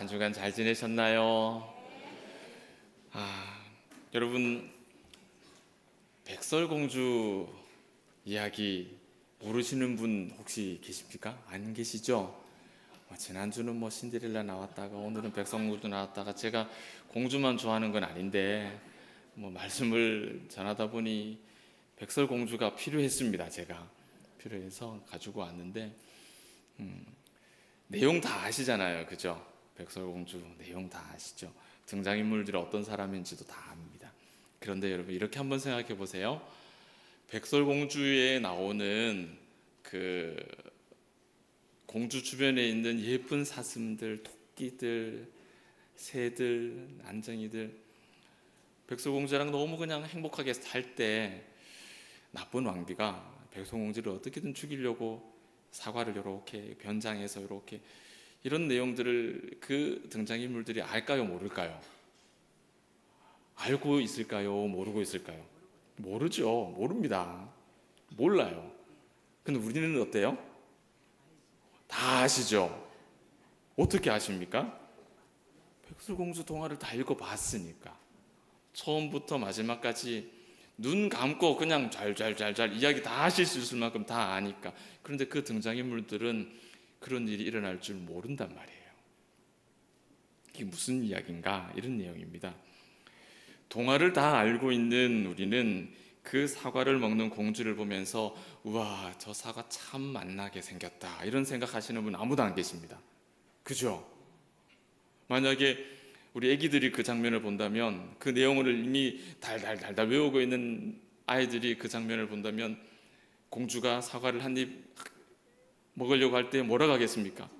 한 주간 잘 지내셨나요? 여러분, 백설공주 이야기 모르시는 분 혹시 계십니까? 안 계시죠? 지난주는 신데렐라 나왔다가 오늘은 백설공주 나왔다가, 제가 공주만 좋아하는 건 아닌데 말씀을 전하다 보니 백설공주가 필요했습니다. 제가 필요해서 가지고 왔는데, 내용 다 아시잖아요, 그죠? 백설공주 내용 다 아시죠? 등장인물들이 어떤 사람인지도 다 압니다. 그런데 여러분, 이렇게 한번 생각해 보세요. 백설공주에 나오는 그 공주 주변에 있는 예쁜 사슴들, 토끼들, 새들, 난쟁이들, 백설공주랑 너무 그냥 행복하게 살 때 나쁜 왕비가 백설공주를 어떻게든 죽이려고 사과를 이렇게 변장해서 이렇게, 이런 내용들을 그 등장인물들이 알까요, 모를까요? 알고 있을까요, 모르고 있을까요? 모르죠. 모릅니다. 몰라요. 근데 우리는 어때요? 다 아시죠? 어떻게 아십니까? 백설공주 동화를 다 읽어봤으니까. 처음부터 마지막까지 눈 감고 그냥 잘 이야기 다 하실 수 있을 만큼 다 아니까. 그런데 그 등장인물들은 그런 일이 일어날 줄 모른단 말이에요. 이게 무슨 이야기인가? 이런 내용입니다. 동화를 다 알고 있는 우리는 그 사과를 먹는 공주를 보면서 우와, 저 사과 참 맛나게 생겼다, 이런 생각하시는 분 아무도 안 계십니다. 그죠? 만약에 우리 애기들이 그 장면을 본다면, 그 내용을 이미 달달달달 외우고 있는 아이들이 그 장면을 본다면, 공주가 사과를 한 입 먹으려고 할 때 뭐라고 하겠습니까?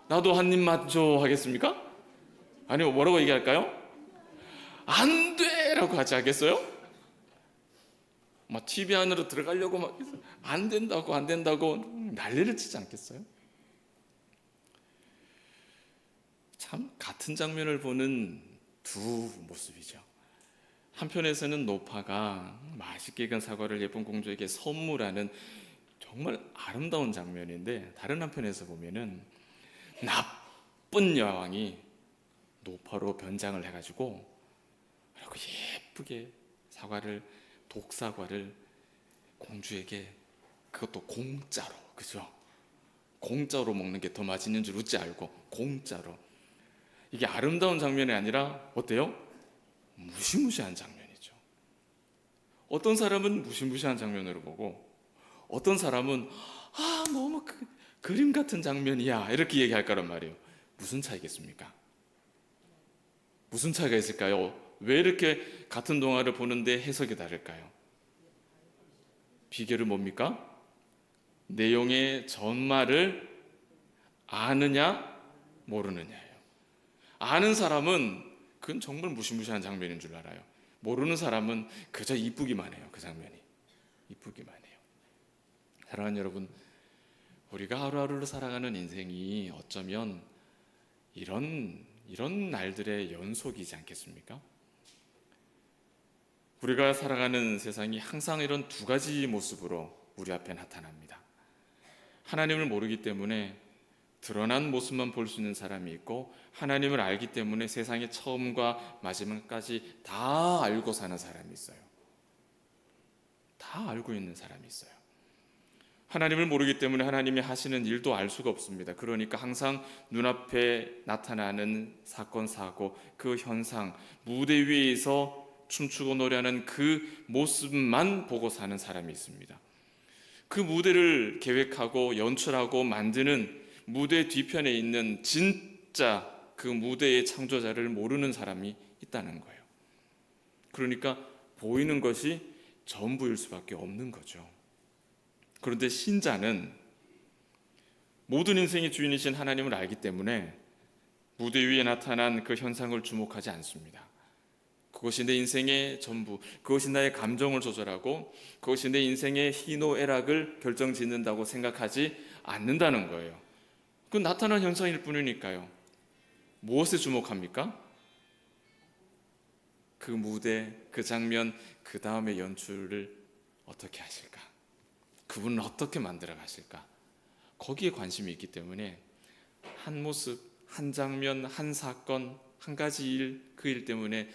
나도 한 입만 줘 하겠습니까? 아니면 뭐라고 얘기할까요? 안 돼! 라고 하지 않겠어요? TV 안으로 들어가려고 안 된다고 난리를 치지 않겠어요? 참 같은 장면을 보는 두 모습이죠. 한편에서는 노파가 맛있게 익은 사과를 예쁜 공주에게 선물하는 정말 아름다운 장면인데, 다른 한편에서 보면은 나쁜 여왕이 노파로 변장을 해가지고 그리고 예쁘게 독사과를 공주에게, 그것도 공짜로, 그죠? 공짜로 먹는 게 더 맛있는 줄 웃지 알고 공짜로. 이게 아름다운 장면이 아니라 어때요? 무시무시한 장면이죠. 어떤 사람은 무시무시한 장면으로 보고, 어떤 사람은 너무 그림 같은 장면이야, 이렇게 얘기할 거란 말이에요. 무슨 차이겠습니까? 무슨 차이가 있을까요? 왜 이렇게 같은 동화를 보는데 해석이 다를까요? 비결은 뭡니까? 내용의 전말을 아느냐 모르느냐예요. 아는 사람은 그건 정말 무시무시한 장면인 줄 알아요. 모르는 사람은 그저 이쁘기만 해요. 그 장면이 이쁘기만 해요. 사랑하는 여러분, 우리가 하루하루를 살아가는 인생이 어쩌면 이런 날들의 연속이지 않겠습니까? 우리가 살아가는 세상이 항상 이런 두 가지 모습으로 우리 앞에 나타납니다. 하나님을 모르기 때문에 드러난 모습만 볼 수 있는 사람이 있고, 하나님을 알기 때문에 세상의 처음과 마지막까지 다 알고 사는 사람이 있어요. 다 알고 있는 사람이 있어요. 하나님을 모르기 때문에 하나님이 하시는 일도 알 수가 없습니다. 그러니까 항상 눈앞에 나타나는 사건, 사고, 그 현상, 무대 위에서 춤추고 노래하는 그 모습만 보고 사는 사람이 있습니다. 그 무대를 계획하고 연출하고 만드는 무대 뒤편에 있는 진짜 그 무대의 창조자를 모르는 사람이 있다는 거예요. 그러니까 보이는 것이 전부일 수밖에 없는 거죠. 그런데 신자는 모든 인생의 주인이신 하나님을 알기 때문에 무대 위에 나타난 그 현상을 주목하지 않습니다. 그것이 내 인생의 전부, 그것이 나의 감정을 조절하고 그것이 내 인생의 희노애락을 결정짓는다고 생각하지 않는다는 거예요. 그건 나타난 현상일 뿐이니까요. 무엇에 주목합니까? 그 무대, 그 장면, 그 다음의 연출을 어떻게 하실까? 그분은 어떻게 만들어 가실까? 거기에 관심이 있기 때문에 한 모습 한 장면, 한 사건, 한 가지 일, 그 일 때문에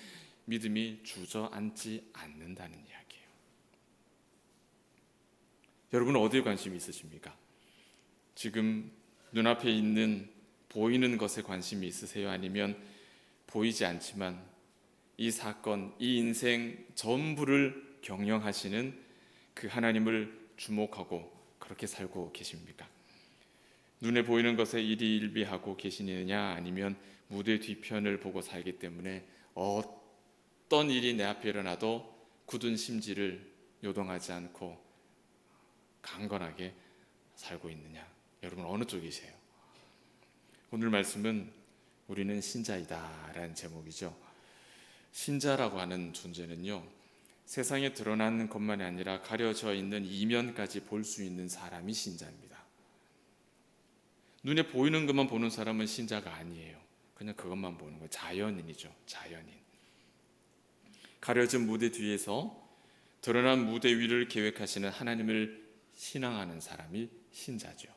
믿음이 주저앉지 않는다는 이야기예요. 여러분은 어디에 관심이 있으십니까? 지금 눈앞에 있는 보이는 것에 관심이 있으세요? 아니면 보이지 않지만 이 사건, 이 인생 전부를 경영하시는 그 하나님을 주목하고 그렇게 살고 계십니까? 눈에 보이는 것에 일희일비하고 계시느냐, 아니면 무대 뒤편을 보고 살기 때문에 어떤 일이 내 앞에 일어나도 굳은 심지를 요동하지 않고 강건하게 살고 있느냐? 여러분 어느 쪽이세요? 오늘 말씀은 우리는 신자이다라는 제목이죠. 신자라고 하는 존재는요, 세상에 드러나는 것만이 아니라 가려져 있는 이면까지 볼 수 있는 사람이 신자입니다. 눈에 보이는 것만 보는 사람은 신자가 아니에요. 그냥 그것만 보는 거예요. 자연인이죠. 자연인. 가려진 무대 뒤에서 드러난 무대 위를 계획하시는 하나님을 신앙하는 사람이 신자죠.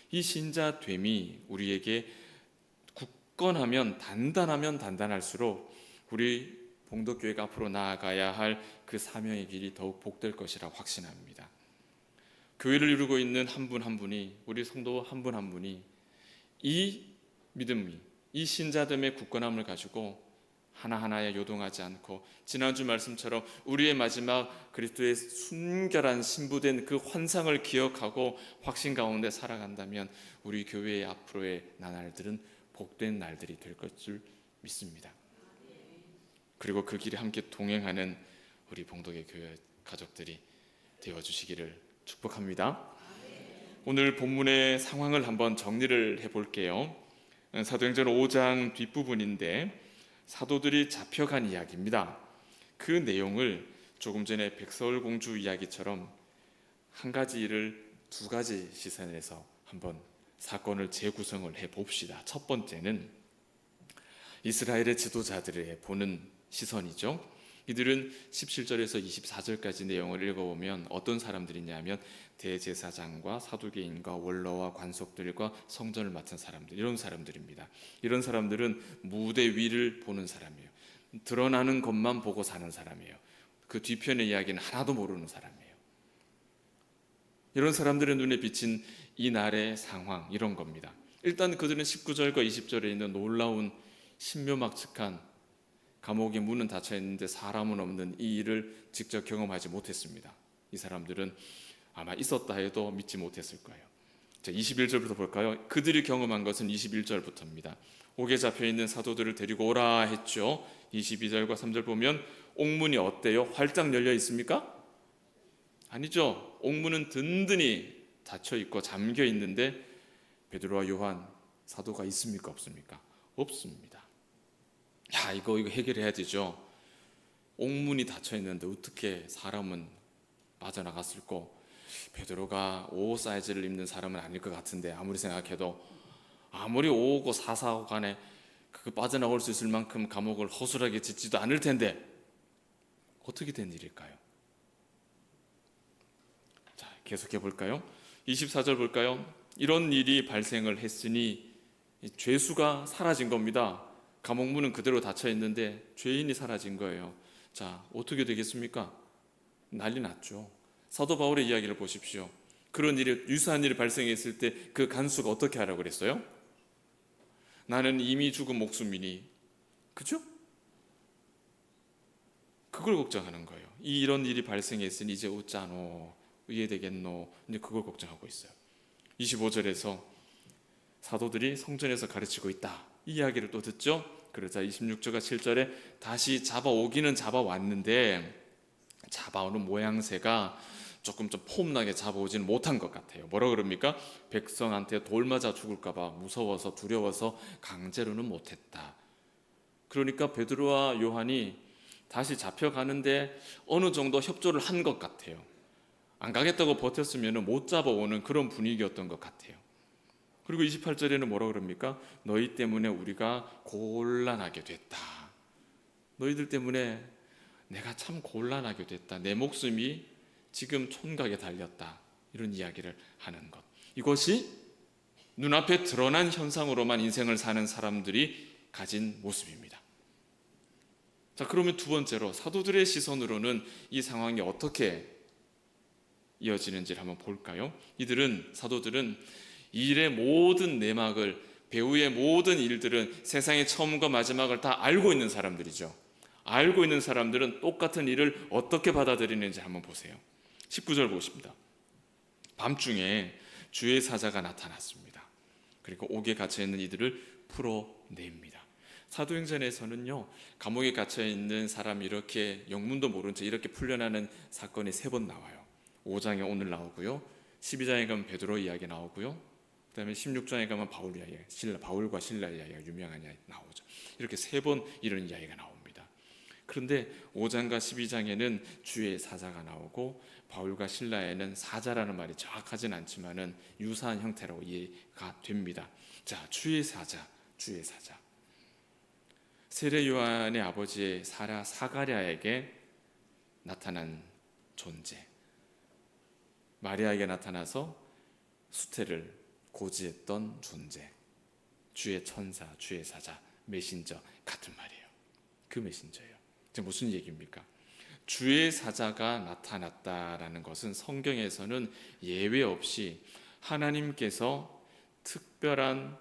이 신자됨이 우리에게 굳건하면, 단단하면 단단할수록 우리 봉독교회가 앞으로 나아가야 할 그 사명의 길이 더욱 복될 것이라고 확신합니다. 교회를 이루고 있는 한 분 한 분이, 우리 성도 한 분 한 분이 이 믿음이, 이 신자됨의 굳건함을 가지고 하나하나에 요동하지 않고, 지난주 말씀처럼 우리의 마지막 그리스도의 순결한 신부된 그 환상을 기억하고 확신 가운데 살아간다면 우리 교회의 앞으로의 나날들은 복된 날들이 될 것을 믿습니다. 그리고 그 길에 함께 동행하는 우리 봉독의 교회 가족들이 되어주시기를 축복합니다. 오늘 본문의 상황을 한번 정리를 해볼게요. 사도행전 5장 뒷부분인데 사도들이 잡혀간 이야기입니다. 그 내용을 조금 전에 백설 공주 이야기처럼 한 가지 일을 두 가지 시선에서 한번 사건을 재구성을 해봅시다. 첫 번째는 이스라엘의 지도자들의 보는 시선이죠. 이들은 17절에서 24절까지 내용을 읽어보면 어떤 사람들이냐면 대제사장과 사두개인과 원로와 관속들과 성전을 맡은 사람들, 이런 사람들입니다. 이런 사람들은 무대 위를 보는 사람이에요. 드러나는 것만 보고 사는 사람이에요. 그 뒤편의 이야기는 하나도 모르는 사람이에요. 이런 사람들의 눈에 비친 이 날의 상황, 이런 겁니다. 일단 그들은 19절과 20절에 있는 놀라운 신묘막측한 감옥의 문은 닫혀 있는데 사람은 없는 이 일을 직접 경험하지 못했습니다. 이 사람들은 아마 있었다 해도 믿지 못했을 거예요. 자, 21절부터 볼까요? 그들이 경험한 것은 21절부터입니다. 옥에 잡혀 있는 사도들을 데리고 오라 했죠. 22절과 3절 보면 옥문이 어때요? 활짝 열려 있습니까? 아니죠. 옥문은 든든히 닫혀 있고 잠겨 있는데 베드로와 요한 사도가 있습니까? 없습니까? 없습니다. 야, 이거 해결해야 되죠. 옥문이 닫혀 있는데 어떻게 사람은 빠져나갔을까? 베드로가 5 사이즈를 입는 사람은 아닐 것 같은데, 아무리 생각해도 아무리 5고 4사고 간에 그거 빠져나올 수 있을 만큼 감옥을 허술하게 짓지도 않을 텐데 어떻게 된 일일까요? 자, 계속해 볼까요? 24절 볼까요? 이런 일이 발생을 했으니 죄수가 사라진 겁니다. 감옥문은 그대로 닫혀 있는데 죄인이 사라진 거예요. 자, 어떻게 되겠습니까? 난리 났죠. 사도 바울의 이야기를 보십시오. 그런 일이, 유사한 일이 발생했을 때 그 간수가 어떻게 하라고 그랬어요? 나는 이미 죽은 목숨이니, 그죠? 그걸 걱정하는 거예요. 이런 일이 발생했으니 이제 어쩌노, 이해되겠노, 이제 그걸 걱정하고 있어요. 25절에서 사도들이 성전에서 가르치고 있다, 이 이야기를 또 듣죠. 그러자 26절과 7절에 다시 잡아오기는 잡아왔는데 잡아오는 모양새가 조금 좀 폼나게 잡아오지는 못한 것 같아요. 뭐라 그럽니까? 백성한테 돌 맞아 죽을까 봐 무서워서 두려워서 강제로는 못했다. 그러니까 베드로와 요한이 다시 잡혀가는데 어느 정도 협조를 한 것 같아요. 안 가겠다고 버텼으면 못 잡아오는 그런 분위기였던 것 같아요. 그리고 28절에는 뭐라 그럽니까? 너희 때문에 우리가 곤란하게 됐다. 너희들 때문에 내가 참 곤란하게 됐다. 내 목숨이 지금 촌각에 달렸다. 이런 이야기를 하는 것. 이것이 눈앞에 드러난 현상으로만 인생을 사는 사람들이 가진 모습입니다. 자, 그러면 두 번째로 사도들의 시선으로는 이 상황이 어떻게 이어지는지를 한번 볼까요? 사도들은 일의 모든 내막을, 배후의 모든 일들은 세상의 처음과 마지막을 다 알고 있는 사람들이죠. 알고 있는 사람들은 똑같은 일을 어떻게 받아들이는지 한번 보세요. 19절 보십니다. 밤중에 주의 사자가 나타났습니다. 그리고 옥에 갇혀있는 이들을 풀어냅니다. 사도행전에서는요, 감옥에 갇혀있는 사람이 이렇게 영문도 모른 채 이렇게 풀려나는 사건이 3번 나와요. 5장에 오늘 나오고요, 12장에 가면 베드로 이야기 나오고요, 그 다음에 16장에 가면 바울과 신라 이야기가 유명한 이야기 나오죠. 이렇게 3번 이런 이야기가 나옵니다. 그런데 5장과 12장에는 주의 사자가 나오고 바울과 신라에는 사자라는 말이 정확하진 않지만은 유사한 형태라고 이해가 됩니다. 자, 주의 사자. 세례 요한의 아버지의 사가랴에게 나타난 존재. 마리아에게 나타나서 수태를 고지했던 존재. 주의 천사, 주의 사자, 메신저 같은 말이에요. 그 메신저예요. 지금 무슨 얘기입니까? 주의 사자가 나타났다라는 것은 성경에서는 예외 없이 하나님께서 특별한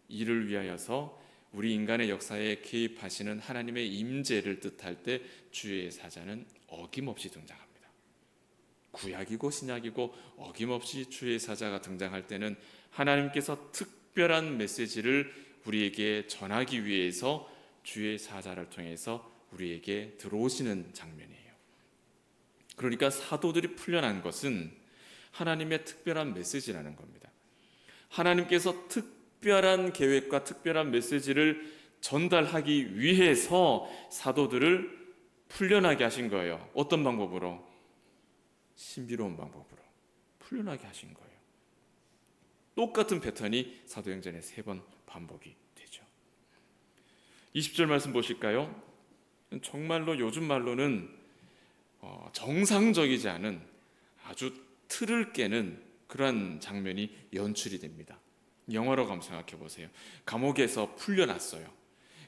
일을 위하여서 우리 인간의 역사에 개입하시는 하나님의 임재를 뜻할 때 주의 사자는 어김없이 등장합니다. 구약이고 신약이고 어김없이 주의 사자가 등장할 때는 하나님께서 특별한 메시지를 우리에게 전하기 위해서 주의 사자를 통해서 우리에게 들어오시는 장면이에요. 그러니까 사도들이 풀려난 것은 하나님의 특별한 메시지라는 겁니다. 하나님께서 특별한 계획과 특별한 메시지를 전달하기 위해서 사도들을 풀려나게 하신 거예요. 어떤 방법으로? 신비로운 방법으로 풀려나게 하신 거예요. 똑같은 패턴이 사도행전에 3번 반복이 되죠. 20절 말씀 보실까요? 정말로 요즘 말로는 정상적이지 않은 아주 틀을 깨는 그런 장면이 연출이 됩니다. 영화로 한번 생각해 보세요. 감옥에서 풀려났어요.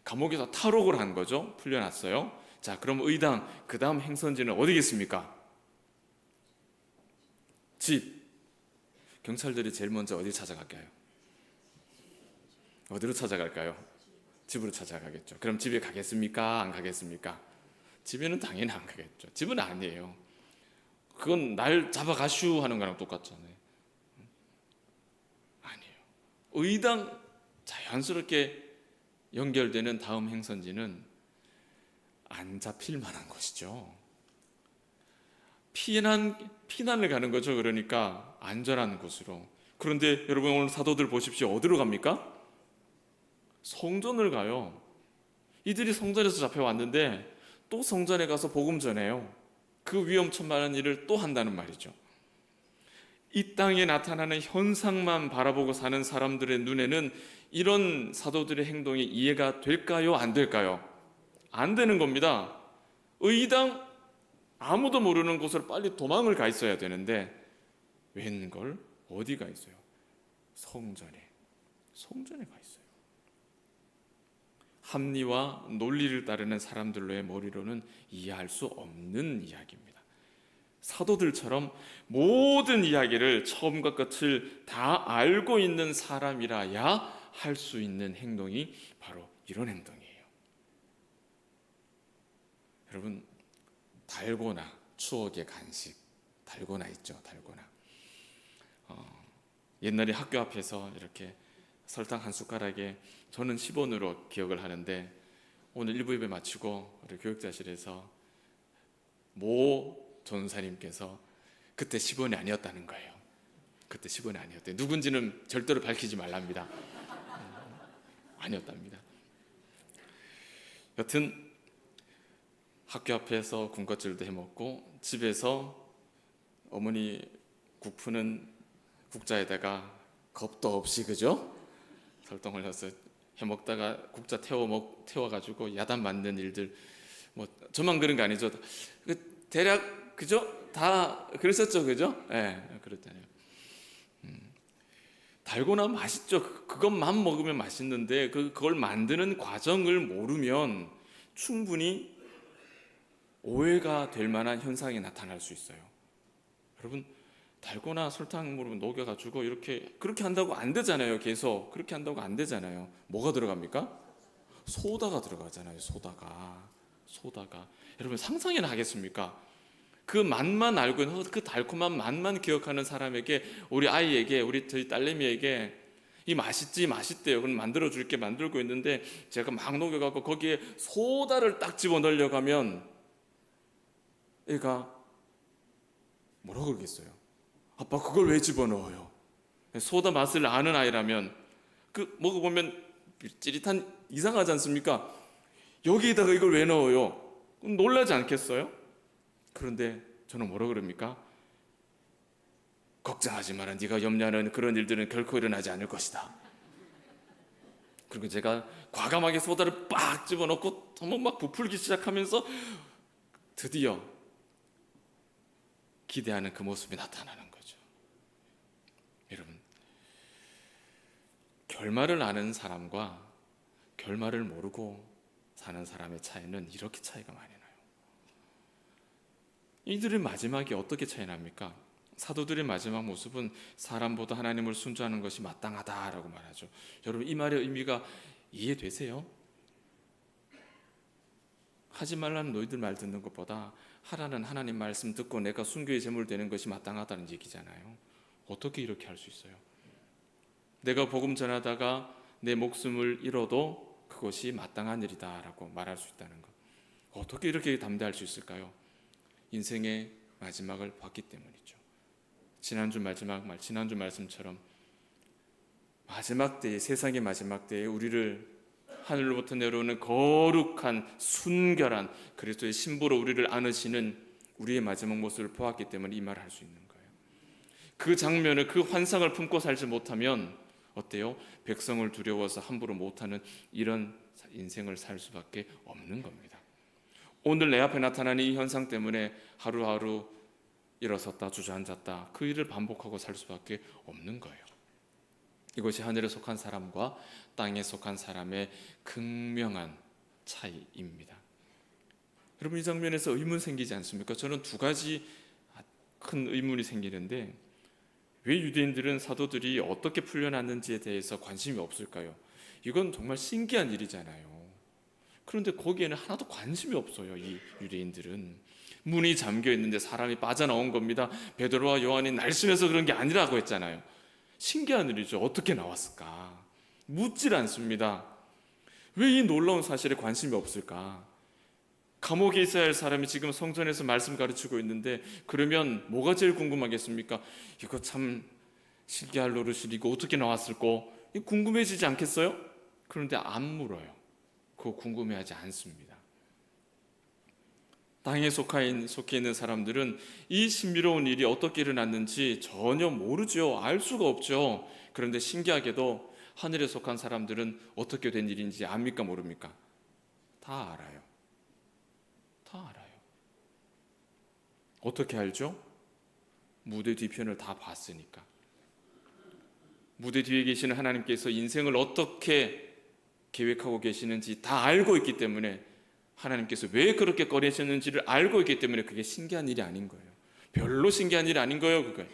감옥에서 탈옥을 한 거죠. 풀려났어요. 자, 그럼 의당 그 다음 행선지는 어디겠습니까? 집. 경찰들이 제일 먼저 어디 찾아갈까요? 어디로 찾아갈까요? 집으로 찾아가겠죠. 그럼 집에 가겠습니까? 안 가겠습니까? 집에는 당연히 안 가겠죠. 집은 아니에요. 그건 날 잡아가슈 하는 거랑 똑같잖아요. 아니에요. 의당 자연스럽게 연결되는 다음 행선지는 안 잡힐 만한 것이죠. 피난을 가는 거죠. 그러니까 안전한 곳으로. 그런데 여러분 오늘 사도들 보십시오. 어디로 갑니까? 성전을 가요. 이들이 성전에서 잡혀왔는데 또 성전에 가서 복음 전해요. 그 위험천만한 일을 또 한다는 말이죠. 이 땅에 나타나는 현상만 바라보고 사는 사람들의 눈에는 이런 사도들의 행동이 이해가 될까요? 안 될까요? 안 되는 겁니다. 의당 아무도 모르는 곳으로 빨리 도망을 가 있어야 되는데 웬걸 어디 가 있어요? 성전에 가 있어요. 합리와 논리를 따르는 사람들로의 머리로는 이해할 수 없는 이야기입니다. 사도들처럼 모든 이야기를 처음과 끝을 다 알고 있는 사람이라야 할 수 있는 행동이 바로 이런 행동이에요. 여러분, 달고나, 추억의 간식, 달고나 있죠. 달고나. 옛날에 학교 앞에서 이렇게 설탕 한 숟가락에 저는 10원으로 기억을 하는데 오늘 1부 예배 마치고 우리 교육자실에서 모 전사님께서 그때 10원이 아니었다는 거예요. 그때 10원이 아니었대요. 누군지는 절대로 밝히지 말랍니다. 아니었답니다. 여튼 학교 앞에서 군것질도 해먹고 집에서 어머니 국 푸는 국자에다가 겁도 없이 그죠? 설탕 흘려서 해먹다가 국자 태워가지고 야단 맞는 일들 뭐 저만 그런 거 아니죠? 대략 그죠? 다 그랬었죠, 그죠? 예, 그렇다네요. 달고나 맛있죠. 그것만 먹으면 맛있는데 그걸 만드는 과정을 모르면 충분히 오해가 될 만한 현상이 나타날 수 있어요. 여러분, 달고나 설탕으로 녹여가지고 그렇게 한다고 안 되잖아요. 계속 그렇게 한다고 안 되잖아요. 뭐가 들어갑니까? 소다가 들어가잖아요. 소다가. 여러분, 상상이나 하겠습니까? 그 맛만 알고 있는, 그 달콤한 맛만 기억하는 사람에게, 우리 아이에게, 저희 딸내미에게 이 맛있대요. 그럼 만들어줄게 만들고 있는데 제가 막 녹여갖고 거기에 소다를 딱 집어 넣으려고 하면 애가 뭐라 그러겠어요? 아빠, 그걸 왜 집어넣어요? 소다 맛을 아는 아이라면 먹어보면 찌릿한, 이상하지 않습니까? 여기에다가 이걸 왜 넣어요? 그럼 놀라지 않겠어요? 그런데 저는 뭐라 그럽니까? 걱정하지 마라. 네가 염려하는 그런 일들은 결코 일어나지 않을 것이다. 그리고 제가 과감하게 소다를 빡 집어넣고 막 부풀기 시작하면서 드디어 기대하는 그 모습이 나타나는 거죠. 여러분, 결말을 아는 사람과 결말을 모르고 사는 사람의 차이는 이렇게 차이가 많이 나요. 이들의 마지막이 어떻게 차이 납니까? 사도들의 마지막 모습은 사람보다 하나님을 순종하는 것이 마땅하다라고 말하죠. 여러분, 이 말의 의미가 이해되세요? 하지 말라는 너희들 말 듣는 것보다 하라는 하나님 말씀 듣고 내가 순교의 제물 되는 것이 마땅하다는 얘기잖아요. 어떻게 이렇게 할 수 있어요? 내가 복음 전하다가 내 목숨을 잃어도 그것이 마땅한 일이다라고 말할 수 있다는 것. 어떻게 이렇게 담대할 수 있을까요? 인생의 마지막을 봤기 때문이죠. 지난주 말씀처럼 마지막 때에, 세상의 마지막 때에 우리를 하늘로부터 내려오는 거룩한 순결한 그리스도의 신부로 우리를 안으시는 우리의 마지막 모습을 보았기 때문에 이 말을 할 수 있는 거예요. 그 장면을, 그 환상을 품고 살지 못하면 어때요? 백성을 두려워서 함부로 못하는 이런 인생을 살 수밖에 없는 겁니다. 오늘 내 앞에 나타나는 이 현상 때문에 하루하루 일어섰다 주저앉았다 그 일을 반복하고 살 수밖에 없는 거예요. 이것이 하늘에 속한 사람과 땅에 속한 사람의 극명한 차이입니다. 여러분, 이 장면에서 의문 생기지 않습니까? 저는 두 가지 큰 의문이 생기는데, 왜 유대인들은 사도들이 어떻게 풀려났는지에 대해서 관심이 없을까요? 이건 정말 신기한 일이잖아요. 그런데 거기에는 하나도 관심이 없어요. 이 유대인들은 문이 잠겨 있는데 사람이 빠져나온 겁니다. 베드로와 요한이 날씬해서 그런 게 아니라고 했잖아요. 신기한 일이죠. 어떻게 나왔을까? 묻질 않습니다. 왜 이 놀라운 사실에 관심이 없을까? 감옥에 있어야 할 사람이 지금 성전에서 말씀 가르치고 있는데, 그러면 뭐가 제일 궁금하겠습니까? 이거 참 신기할 노릇이 이거 어떻게 나왔을까? 궁금해지지 않겠어요? 그런데 안 물어요. 그거 궁금해하지 않습니다. 땅에 속해 있는 사람들은 이 신비로운 일이 어떻게 일어났는지 전혀 모르죠. 알 수가 없죠. 그런데 신기하게도 하늘에 속한 사람들은 어떻게 된 일인지 압니까, 모릅니까? 다 알아요. 다 알아요. 어떻게 알죠? 무대 뒤편을 다 봤으니까. 무대 뒤에 계시는 하나님께서 인생을 어떻게 계획하고 계시는지 다 알고 있기 때문에, 하나님께서 왜 그렇게 꺼내셨는지를 알고 있기 때문에 그게 신기한 일이 아닌 거예요. 별로 신기한 일이 아닌 거예요. 그게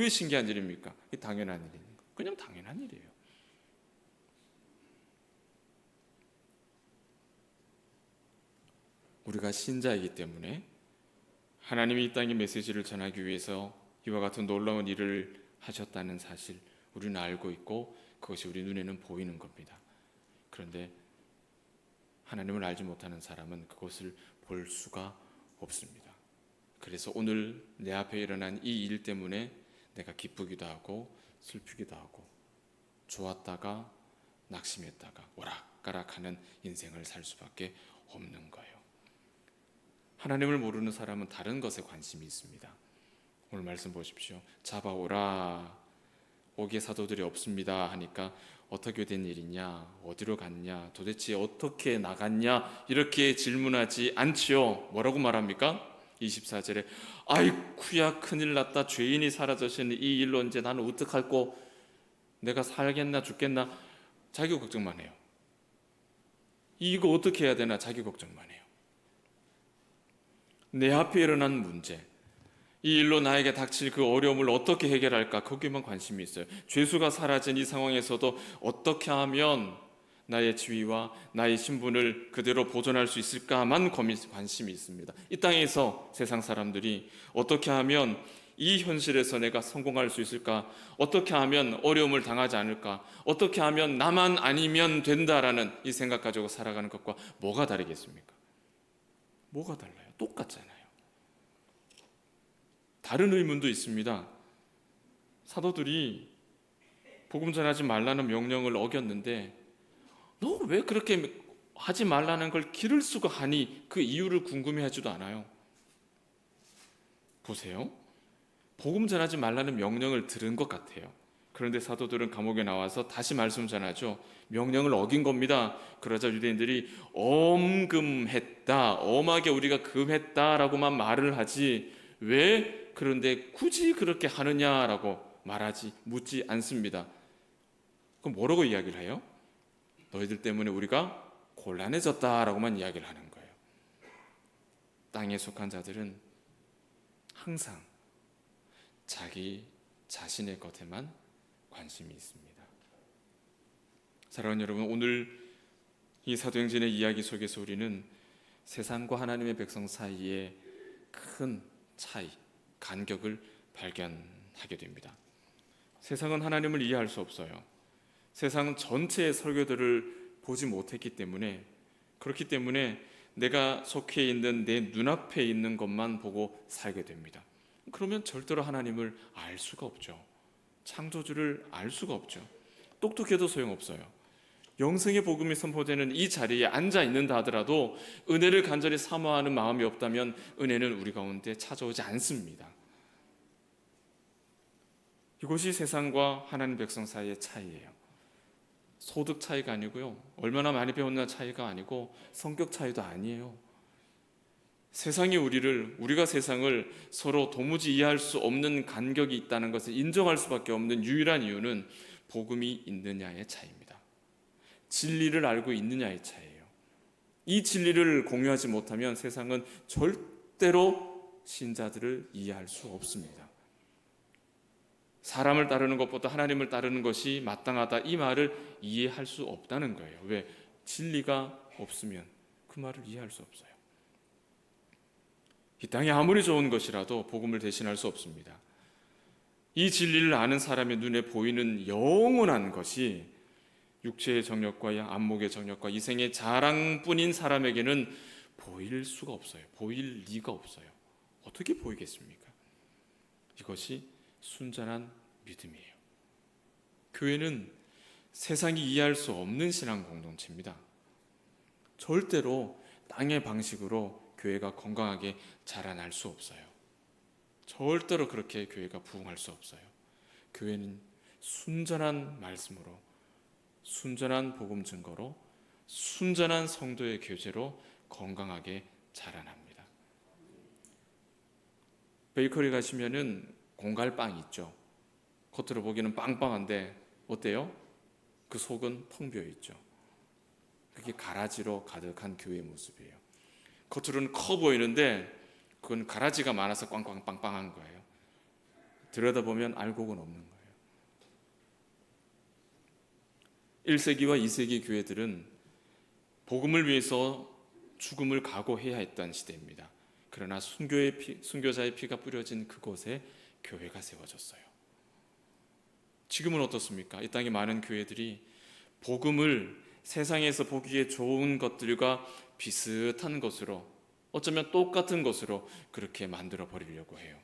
왜 신기한 일입니까? 그게 당연한 일인 거예요. 그냥 당연한 일이에요. 우리가 신자이기 때문에 하나님이 이 땅에 메시지를 전하기 위해서 이와 같은 놀라운 일을 하셨다는 사실 우리는 알고 있고, 그것이 우리 눈에는 보이는 겁니다. 그런데 하나님을 알지 못하는 사람은 그것을 볼 수가 없습니다. 그래서 오늘 내 앞에 일어난 이 일 때문에 내가 기쁘기도 하고 슬프기도 하고 좋았다가 낙심했다가 오락가락하는 인생을 살 수밖에 없는 거예요. 하나님을 모르는 사람은 다른 것에 관심이 있습니다. 오늘 말씀 보십시오. 잡아오라. 오게 사도들이 없습니다 하니까 어떻게 된 일이냐, 어디로 갔냐, 도대체 어떻게 나갔냐, 이렇게 질문하지 않지요. 뭐라고 말합니까? 24절에 아이쿠야 큰일 났다, 죄인이 사라졌으니 이 일로 이제 나는 어떡할꼬. 내가 살겠나 죽겠나 자기 걱정만 해요. 이거 어떻게 해야 되나 자기 걱정만 해요. 내 앞에 일어난 문제, 이 일로 나에게 닥칠 그 어려움을 어떻게 해결할까 거기에만 관심이 있어요. 죄수가 사라진 이 상황에서도 어떻게 하면 나의 지위와 나의 신분을 그대로 보존할 수 있을까만 관심이 있습니다. 이 땅에서 세상 사람들이 어떻게 하면 이 현실에서 내가 성공할 수 있을까? 어떻게 하면 어려움을 당하지 않을까? 어떻게 하면 나만 아니면 된다라는 이 생각 가지고 살아가는 것과 뭐가 다르겠습니까? 뭐가 달라요? 똑같잖아요. 다른 의문도 있습니다. 사도들이 복음 전하지 말라는 명령을 어겼는데 너 왜 그렇게 하지 말라는 걸 기를 수가 하니 그 이유를 궁금해하지도 않아요. 보세요. 복음 전하지 말라는 명령을 들은 것 같아요. 그런데 사도들은 감옥에 나와서 다시 말씀 전하죠. 명령을 어긴 겁니다. 그러자 유대인들이 엄금했다, 엄하게 우리가 금했다라고만 말을 하지 왜 그런데 굳이 그렇게 하느냐라고 묻지 않습니다. 그럼 뭐라고 이야기를 해요? 너희들 때문에 우리가 곤란해졌다라고만 이야기를 하는 거예요. 땅에 속한 자들은 항상 자기 자신의 것에만 관심이 있습니다. 사랑하는 여러분, 오늘 이 사도행전의 이야기 속에서 우리는 세상과 하나님의 백성 사이의 큰 차이, 간격을 발견하게 됩니다. 세상은 하나님을 이해할 수 없어요. 세상은 전체의 설교들을 보지 못했기 때문에, 그렇기 때문에 내가 속해 있는 내 눈앞에 있는 것만 보고 살게 됩니다. 그러면 절대로 하나님을 알 수가 없죠. 창조주를 알 수가 없죠. 똑똑해도 소용없어요. 영생의 복음이 선포되는 이 자리에 앉아 있는다 하더라도 은혜를 간절히 사모하는 마음이 없다면 은혜는 우리 가운데 찾아오지 않습니다. 이것이 세상과 하나님 백성 사이의 차이예요. 소득 차이가 아니고요, 얼마나 많이 배웠나 차이가 아니고 성격 차이도 아니에요. 세상이 우리가 세상을 서로 도무지 이해할 수 없는 간격이 있다는 것을 인정할 수밖에 없는 유일한 이유는 복음이 있느냐의 차이입니다. 진리를 알고 있느냐의 차이예요. 이 진리를 공유하지 못하면 세상은 절대로 신자들을 이해할 수 없습니다. 사람을 따르는 것보다 하나님을 따르는 것이 마땅하다, 이 말을 이해할 수 없다는 거예요. 왜? 진리가 없으면 그 말을 이해할 수 없어요. 이 땅이 아무리 좋은 것이라도 복음을 대신할 수 없습니다. 이 진리를 아는 사람의 눈에 보이는 영원한 것이 육체의 정욕과 안목의 정욕과 이생의 자랑뿐인 사람에게는 보일 수가 없어요. 보일 리가 없어요. 어떻게 보이겠습니까? 이것이 순전한 믿음이에요. 교회는 세상이 이해할 수 없는 신앙 공동체입니다. 절대로 땅의 방식으로 교회가 건강하게 자라날 수 없어요. 절대로 그렇게 교회가 부흥할 수 없어요. 교회는 순전한 말씀으로, 순전한 복음 증거로, 순전한 성도의 교제로 건강하게 자라납니다. 베이커리 가시면은 공갈빵 있죠. 겉으로 보기에는 빵빵한데 어때요? 그 속은 텅 비어 있죠. 그게 가라지로 가득한 교회의 모습이에요. 겉으로는 커 보이는데 그건 가라지가 많아서 꽝꽝 빵빵한 거예요. 들여다보면 알곡은 없는 거예요. 1세기와 2세기 교회들은 복음을 위해서 죽음을 각오해야 했던 시대입니다. 그러나 순교자의 피가 뿌려진 그곳에 교회가 세워졌어요. 지금은 어떻습니까? 이 땅의 많은 교회들이 복음을 세상에서 보기에 좋은 것들과 비슷한 것으로, 어쩌면 똑같은 것으로 그렇게 만들어 버리려고 해요.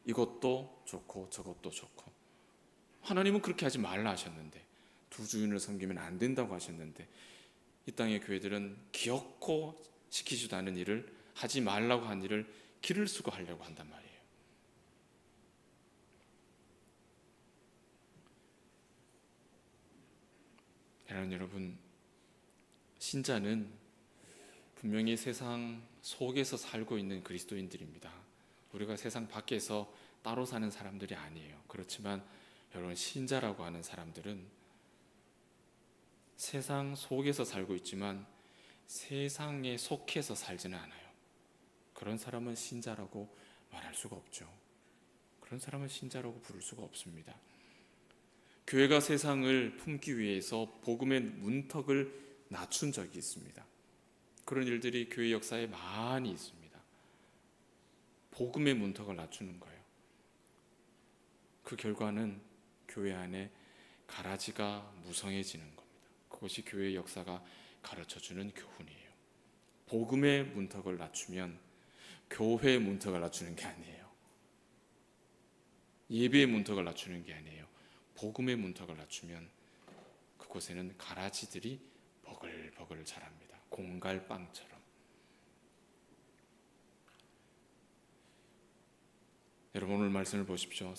이것도 좋고 저것도 좋고. 하나님은 그렇게 하지 말라 하셨는데, 두 주인을 섬기면 안 된다고 하셨는데, 이 땅의 교회들은 기어코 시키지도 않은 일을, 하지 말라고 한 일을 기를 쓰고 하려고 한단 말이에요. 여러분, 신자는 분명히 세상 속에서 살고 있는 그리스도인들입니다. 우리가 세상 밖에서 따로 사는 사람들이 아니에요. 그렇지만 여러분, 신자라고 하는 사람들은 세상 속에서 살고 있지만 세상에 속해서 살지는 않아요. 그런 사람은 신자라고 말할 수가 없죠. 그런 사람은 신자라고 부를 수가 없습니다. 교회가 세상을 품기 위해서 복음의 문턱을 낮춘 적이 있습니다. 그런 일들이 교회 역사에 많이 있습니다. 복음의 문턱을 낮추는 거예요. 그 결과는 교회 안에 가라지가 무성해지는 겁니다. 그것이 교회의 역사가 가르쳐주는 교훈이에요. 복음의 문턱을 낮추면 교회의 문턱을 낮추는 게 아니에요. 예배의 문턱을 낮추는 게 아니에요. 복음의 문턱을 낮추면 그곳에는 가라지들이 버글버글 자랍니다. 공갈빵처럼. 여러분, 오늘 말씀을 보십시오.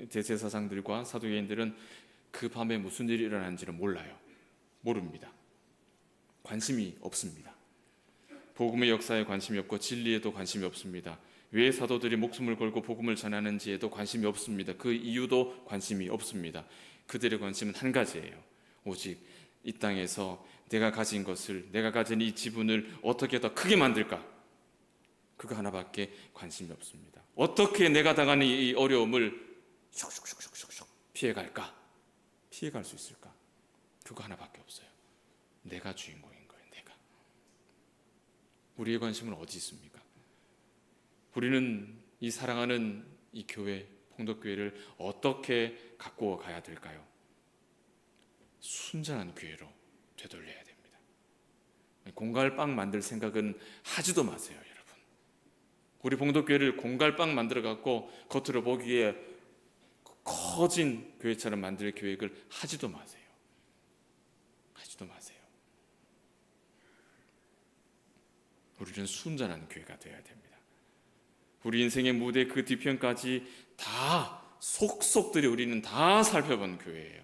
대제사장들과 사두개인들은 그 밤에 무슨 일이 일어난지를 몰라요. 모릅니다. 관심이 없습니다. 복음의 역사에 관심이 없고 진리에도 관심이 없습니다. 왜 사도들이 목숨을 걸고 복음을 전하는지에도 관심이 없습니다. 그 이유도 관심이 없습니다. 그들의 관심은 한 가지예요. 오직 이 땅에서 내가 가진 것을, 내가 가진 이 지분을 어떻게 더 크게 만들까? 그거 하나밖에 관심이 없습니다. 어떻게 내가 당하는 이 어려움을 슉슉슉슉슉 피해갈까? 피해갈 수 있을까? 그거 하나밖에 없어요. 내가 주인공인 거예요. 내가. 우리의 관심은 어디 있습니까? 우리는 이 사랑하는 이 교회, 봉덕교회를 어떻게 갖고 가야 될까요? 순전한 교회로 되돌려야 됩니다. 공갈빵 만들 생각은 하지도 마세요, 여러분. 우리 봉덕교회를 공갈빵 만들어 갖고 겉으로 보기에 커진 교회처럼 만들 계획을 하지도 마세요. 하지도 마세요. 우리는 순전한 교회가 되어야 됩니다. 우리 인생의 무대 그 뒤편까지 다 속속들이 우리는 다 살펴본 교회예요.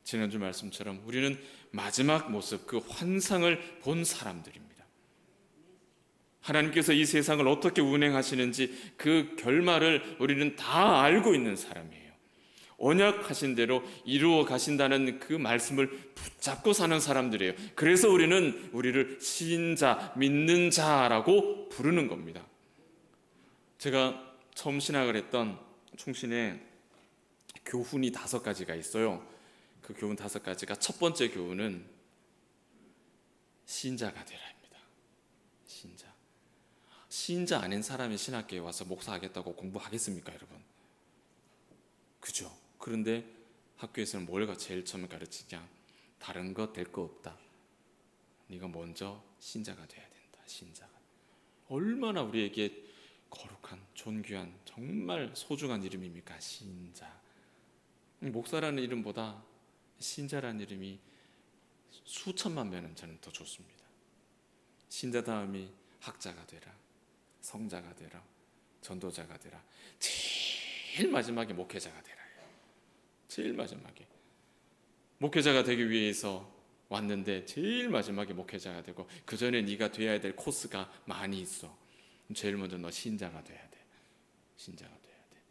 지난주 말씀처럼 우리는 마지막 모습, 그 환상을 본 사람들입니다. 하나님께서 이 세상을 어떻게 운행하시는지 그 결말을 우리는 다 알고 있는 사람이에요. 언약하신 대로 이루어 가신다는 그 말씀을 붙잡고 사는 사람들이에요. 그래서 우리는 우리를 신자, 믿는 자라고 부르는 겁니다. 제가 처음 신학을 했던 충신에 교훈이 5가지가 있어요. 그 교훈 5가지가, 첫 번째 교훈은 신자가 되라입니다. 신자 아닌 사람이 신학교에 와서 목사하겠다고 공부하겠습니까, 여러분? 그죠? 그런데 학교에서는 뭘 제일 처음에 가르치냐? 다른 거 될 거 없다. 네가 먼저 신자가 돼야 된다. 신자가. 얼마나 우리에게 거룩한, 존귀한, 정말 소중한 이름입니까? 신자. 목사라는 이름보다 신자라는 이름이 수천만 배는 저는 더 좋습니다. 신자 다음이 학자가 되라, 성자가 되라, 전도자가 되라, 제일 마지막에 목회자가 되라. 제일 마지막에 목회자가 되기 위해서 왔는데 제일 마지막에 목회자가 되고, 그 전에 네가 돼야 될 코스가 많이 있어. 제일 먼저 너 신자가 돼야 돼. 신자가 돼야 돼.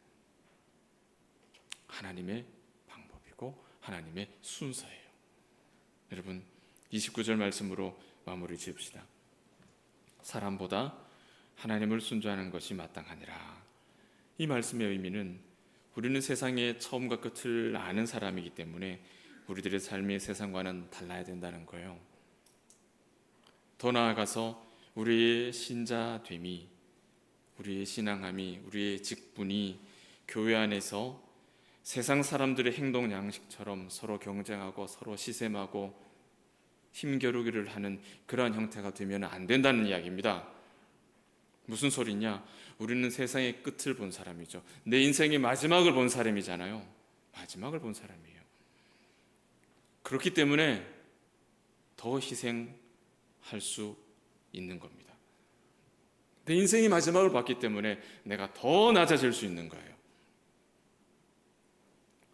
하나님의 방법이고 하나님의 순서예요. 여러분, 29절 말씀으로 마무리 지읍시다. 사람보다 하나님을 순종하는 것이 마땅하니라. 이 말씀의 의미는 우리는 세상의 처음과 끝을 아는 사람이기 때문에 우리들의 삶이 세상과는 달라야 된다는 거예요. 더 나아가서 우리의 신자됨이, 우리의 신앙함이, 우리의 직분이 교회 안에서 세상 사람들의 행동 양식처럼 서로 경쟁하고 서로 시샘하고 힘겨루기를 하는 그러한 형태가 되면 안 된다는 이야기입니다. 무슨 소리냐? 우리는 세상의 끝을 본 사람이죠. 내 인생의 마지막을 본 사람이잖아요. 마지막을 본 사람이에요. 그렇기 때문에 더 희생할 수 있는 겁니다. 내 인생의 마지막을 봤기 때문에 내가 더 낮아질 수 있는 거예요.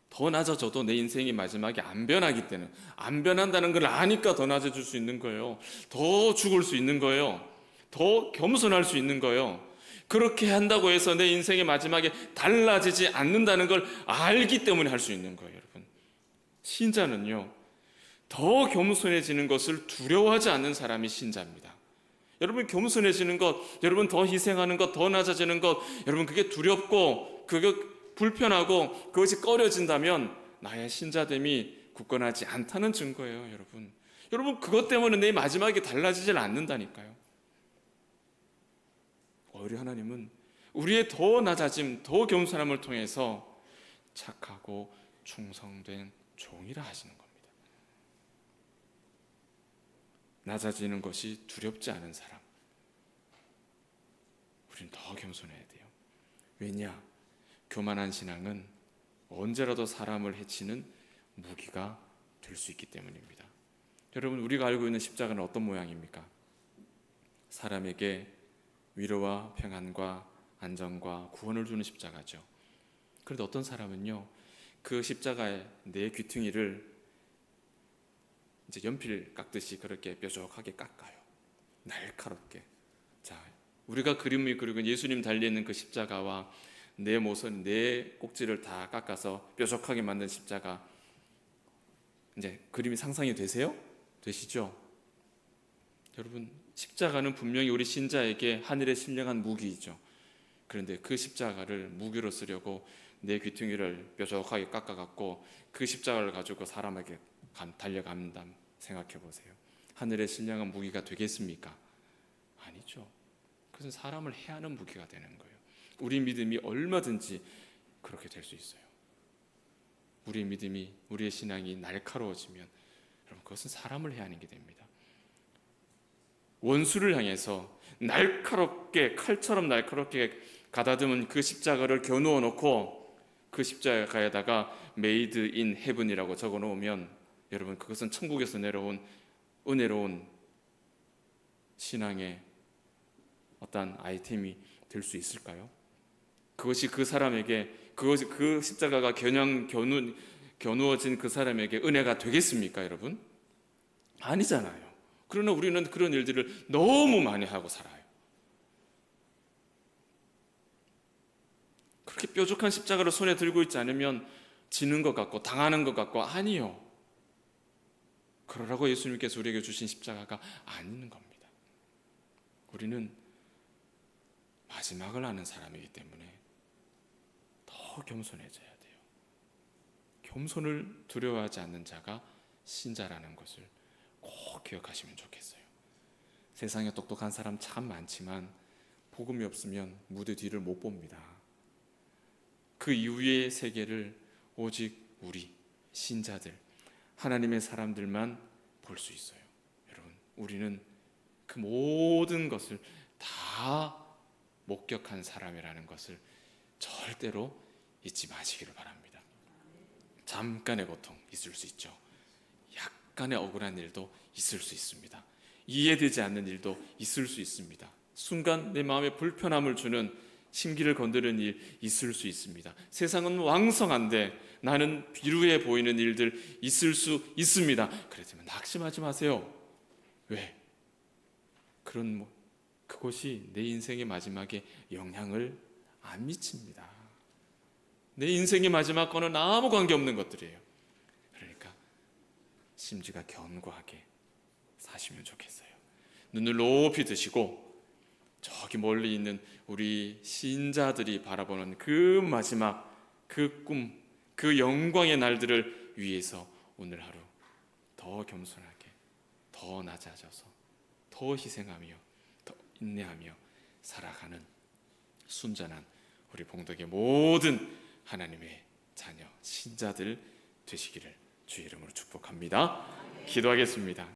더 낮아져도 내 인생의 마지막이 안 변하기 때문에, 안 변한다는 걸 아니까 더 낮아질 수 있는 거예요. 더 죽을 수 있는 거예요. 더 겸손할 수 있는 거예요. 그렇게 한다고 해서 내 인생의 마지막에 달라지지 않는다는 걸 알기 때문에 할 수 있는 거예요, 여러분. 신자는요, 더 겸손해지는 것을 두려워하지 않는 사람이 신자입니다. 여러분, 겸손해지는 것, 여러분 더 희생하는 것, 더 낮아지는 것, 여러분 그게 두렵고 그게 불편하고 그것이 꺼려진다면 나의 신자됨이 굳건하지 않다는 증거예요, 여러분. 여러분, 그것 때문에 내 마지막에 달라지질 않는다니까요. 오히려 하나님은 우리의 더 낮아짐, 더 겸손함을 통해서 착하고 충성된 종이라 하시는 겁니다. 낮아지는 것이 두렵지 않은 사람, 우리는 더 겸손해야 돼요. 왜냐? 교만한 신앙은 언제라도 사람을 해치는 무기가 될 수 있기 때문입니다. 여러분, 우리가 알고 있는 십자가는 어떤 모양입니까? 사람에게 위로와 평안과 안정과 구원을 주는 십자가죠. 그런데 어떤 사람은요, 그 십자가의 내 귀퉁이를 이제 연필 깎듯이 그렇게 뾰족하게 깎아요. 날카롭게. 자, 우리가 그림을 그리고 예수님 달려있는 그 십자가와 내 모습, 내 꼭지를 다 깎아서 뾰족하게 만든 십자가, 이제 그림이 상상이 되세요? 되시죠? 여러분, 십자가는 분명히 우리 신자에게 하늘의 신령한 무기이죠. 그런데 그 십자가를 무기로 쓰려고 내 귀퉁이를 뾰족하게 깎아갖고 그 십자가를 가지고 사람에게 달려간다 생각해 보세요. 하늘의 신령한 무기가 되겠습니까? 아니죠. 그것은 사람을 해하는 무기가 되는 거예요. 우리 믿음이 얼마든지 그렇게 될 수 있어요. 우리의 믿음이, 우리의 신앙이 날카로워지면 여러분, 그것은 사람을 해하는 게 됩니다. 원수를 향해서 날카롭게, 칼처럼 날카롭게 가다듬은 그 십자가를 겨누어 놓고 그 십자가에다가 Made in Heaven이라고 적어 놓으면 여러분, 그것은 천국에서 내려온 은혜로운 신앙의 어떤 아이템이 될 수 있을까요? 그것이 그 사람에게, 그 십자가가 겨누어진 그 사람에게 은혜가 되겠습니까, 여러분? 아니잖아요. 그러나 우리는 그런 일들을 너무 많이 하고 살아요. 그렇게 뾰족한 십자가를 손에 들고 있지 않으면 지는 것 같고 당하는 것 같고, 아니요. 그러라고 예수님께서 우리에게 주신 십자가가 아닌 겁니다. 우리는 마지막을 아는 사람이기 때문에 더 겸손해져야 돼요. 겸손을 두려워하지 않는 자가 신자라는 것을 꼭 기억하시면 좋겠어요. 세상에 똑똑한 사람 참 많지만 복음이 없으면 무대 뒤를 못 봅니다. 그 이후의 세계를 오직 우리 신자들, 하나님의 사람들만 볼 수 있어요. 여러분, 우리는 그 모든 것을 다 목격한 사람이라는 것을 절대로 잊지 마시기를 바랍니다. 잠깐의 고통 있을 수 있죠. 약간의 억울한 일도 있을 수 있습니다. 이해되지 않는 일도 있을 수 있습니다. 순간 내 마음에 불편함을 주는, 심기를 건드리는 일 있을 수 있습니다. 세상은 왕성한데 나는 비루해 보이는 일들 있을 수 있습니다. 그렇지만 낙심하지 마세요. 왜? 그것이 내 인생의 마지막에 영향을 안 미칩니다. 내 인생의 마지막 거는 아무 관계없는 것들이에요. 그러니까 심지가 견고하게 사시면 좋겠어요. 눈을 높이 드시고 저기 멀리 있는 우리 신자들이 바라보는 그 마지막, 그 꿈, 그 영광의 날들을 위해서 오늘 하루 더 겸손하게, 더 낮아져서, 더 희생하며, 더 인내하며 살아가는 순전한 우리 봉덕의 모든 하나님의 자녀, 신자들 되시기를 주의 이름으로 축복합니다. 기도하겠습니다.